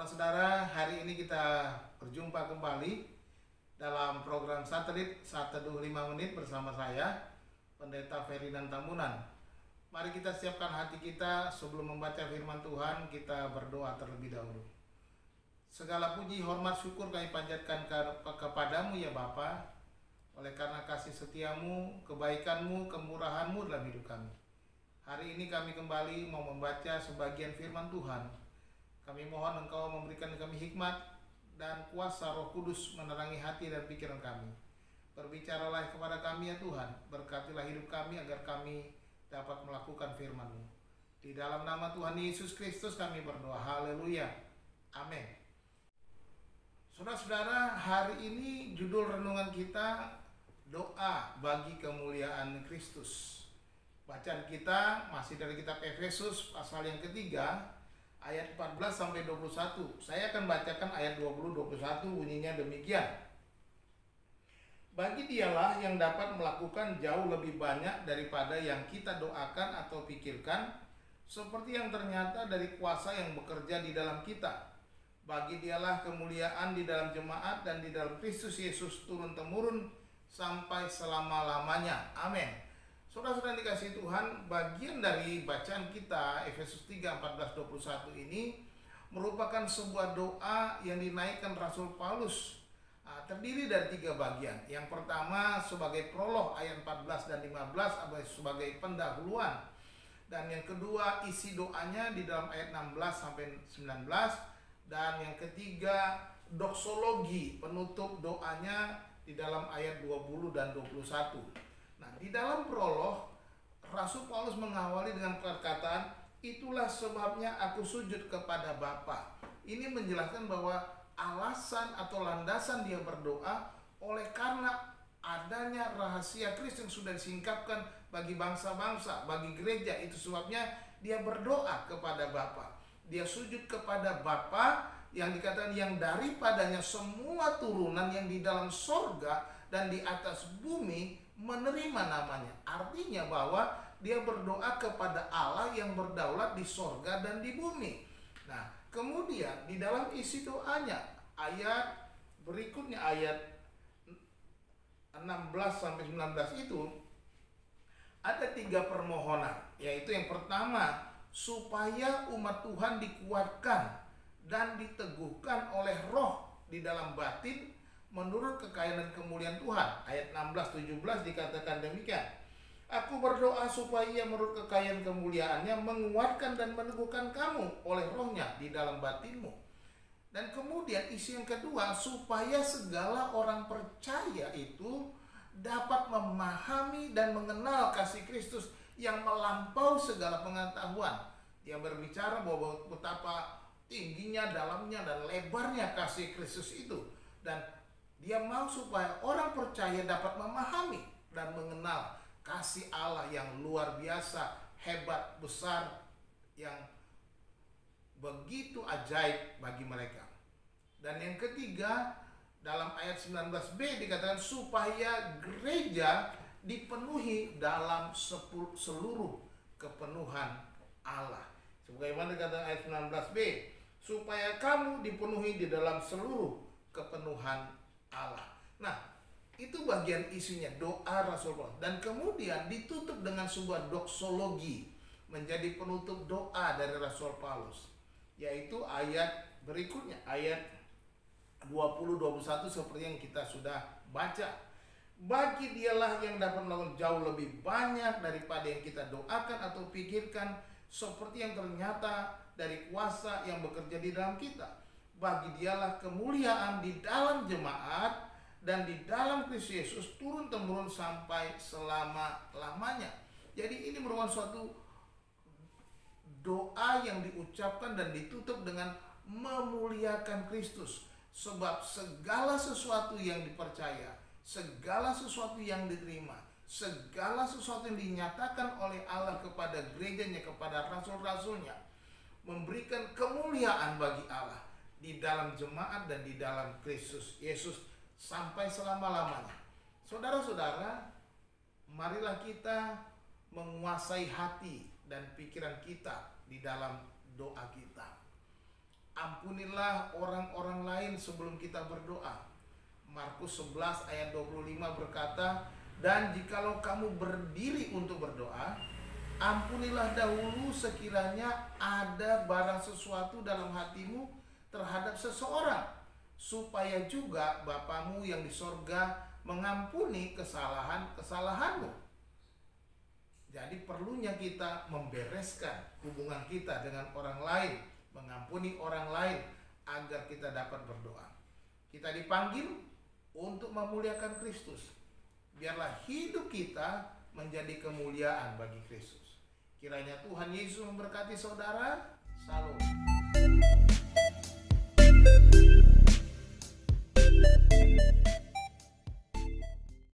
Saudara-saudara, hari ini kita berjumpa kembali dalam program satelit Sateduh 5 Menit bersama saya, Pendeta Ferdinand Tambunan. Mari kita siapkan hati kita sebelum membaca firman Tuhan, kita berdoa terlebih dahulu. Segala puji, hormat, syukur kami panjatkan kepadamu ya Bapa, oleh karena kasih setiamu, kebaikanmu, kemurahanmu dalam hidup kami. Hari ini kami kembali mau membaca sebagian firman Tuhan. Kami mohon Engkau memberikan kami hikmat dan kuasa Roh Kudus menerangi hati dan pikiran kami. Berbicaralah kepada kami ya Tuhan, berkatilah hidup kami agar kami dapat melakukan firman-Mu. Di dalam nama Tuhan Yesus Kristus kami berdoa, haleluya, amin. Saudara-saudara, hari ini judul renungan kita doa bagi kemuliaan Kristus. Bacaan kita masih dari kitab Efesus pasal yang ketiga, ayat 14-21. Saya akan bacakan ayat 20-21, bunyinya demikian. Bagi dialah yang dapat melakukan jauh lebih banyak daripada yang kita doakan atau pikirkan, seperti yang ternyata dari kuasa yang bekerja di dalam kita. Bagi dialah kemuliaan di dalam jemaat dan di dalam Kristus Yesus turun-temurun sampai selama-lamanya. Amin. Saudara-saudara dikasihi Tuhan, bagian dari bacaan kita Efesus 3, 14-21 ini merupakan sebuah doa yang dinaikkan Rasul Paulus. Terdiri dari 3 bagian. Yang pertama sebagai prolog ayat 14 dan 15 sebagai pendahuluan. Dan yang kedua isi doanya di dalam ayat 16-19. Dan yang ketiga doksologi, penutup doanya di dalam ayat 20 dan 21. Nah, di dalam prolog, Rasul Paulus mengawali dengan perkataan, itulah sebabnya aku sujud kepada Bapa. Ini menjelaskan bahwa alasan atau landasan dia berdoa oleh karena adanya rahasia Kristus yang sudah disingkapkan bagi bangsa-bangsa, bagi gereja. Itu sebabnya dia berdoa kepada Bapa. Dia sujud kepada Bapa yang dikatakan yang daripadanya semua turunan yang di dalam sorga dan di atas bumi menerima namanya. Artinya bahwa dia berdoa kepada Allah yang berdaulat di sorga dan di bumi. Nah, kemudian di dalam isi doanya, ayat berikutnya ayat 16-19 itu ada 3 permohonan, yaitu yang pertama supaya umat Tuhan dikuatkan dan diteguhkan oleh roh di dalam batin menurut kekayaan dan kemuliaan Tuhan. Ayat 16-17 dikatakan demikian. Aku berdoa supaya ia menurut kekayaan kemuliaannya menguatkan dan meneguhkan kamu oleh rohnya di dalam batinmu. Dan kemudian isi yang kedua, supaya segala orang percaya itu dapat memahami dan mengenal kasih Kristus yang melampaui segala pengetahuan. Dia berbicara bahwa betapa tingginya, dalamnya, dan lebarnya kasih Kristus itu. Dan dia mau supaya orang percaya dapat memahami dan mengenal kasih Allah yang luar biasa, hebat, besar, yang begitu ajaib bagi mereka. Dan yang ketiga, dalam ayat 19b dikatakan supaya gereja dipenuhi dalam seluruh kepenuhan Allah. Sebagaimana dikatakan ayat 19b, supaya kamu dipenuhi di dalam seluruh kepenuhan Allah. Nah, itu bagian isinya doa Rasul Paulus. Dan kemudian ditutup dengan sebuah doksologi, menjadi penutup doa dari Rasul Paulus, yaitu ayat berikutnya, ayat 20-21 seperti yang kita sudah baca. Bagi dialah yang dapat melakukan jauh lebih banyak daripada yang kita doakan atau pikirkan, seperti yang ternyata dari kuasa yang bekerja di dalam kita. Bagi dialah kemuliaan di dalam jemaat dan di dalam Kristus Yesus turun-temurun sampai selama-lamanya. Jadi ini merupakan suatu doa yang diucapkan dan ditutup dengan memuliakan Kristus. Sebab segala sesuatu yang dipercaya, segala sesuatu yang diterima, segala sesuatu yang dinyatakan oleh Allah kepada gerejanya, kepada rasul-rasulnya, memberikan kemuliaan bagi Allah di dalam jemaat dan di dalam Kristus Yesus sampai selama-lamanya. Saudara-saudara, marilah kita menguasai hati dan pikiran kita di dalam doa kita. Ampunilah orang-orang lain sebelum kita berdoa. Markus 11 ayat 25 berkata, dan jikalau kamu berdiri untuk berdoa, ampunilah dahulu sekiranya ada barang sesuatu dalam hatimu terhadap seseorang, supaya juga Bapamu yang di sorga mengampuni kesalahan-kesalahanmu. Jadi perlunya kita membereskan hubungan kita dengan orang lain, mengampuni orang lain agar kita dapat berdoa. Kita dipanggil untuk memuliakan Kristus. Biarlah hidup kita menjadi kemuliaan bagi Kristus. Kiranya Tuhan Yesus memberkati saudara. Salam.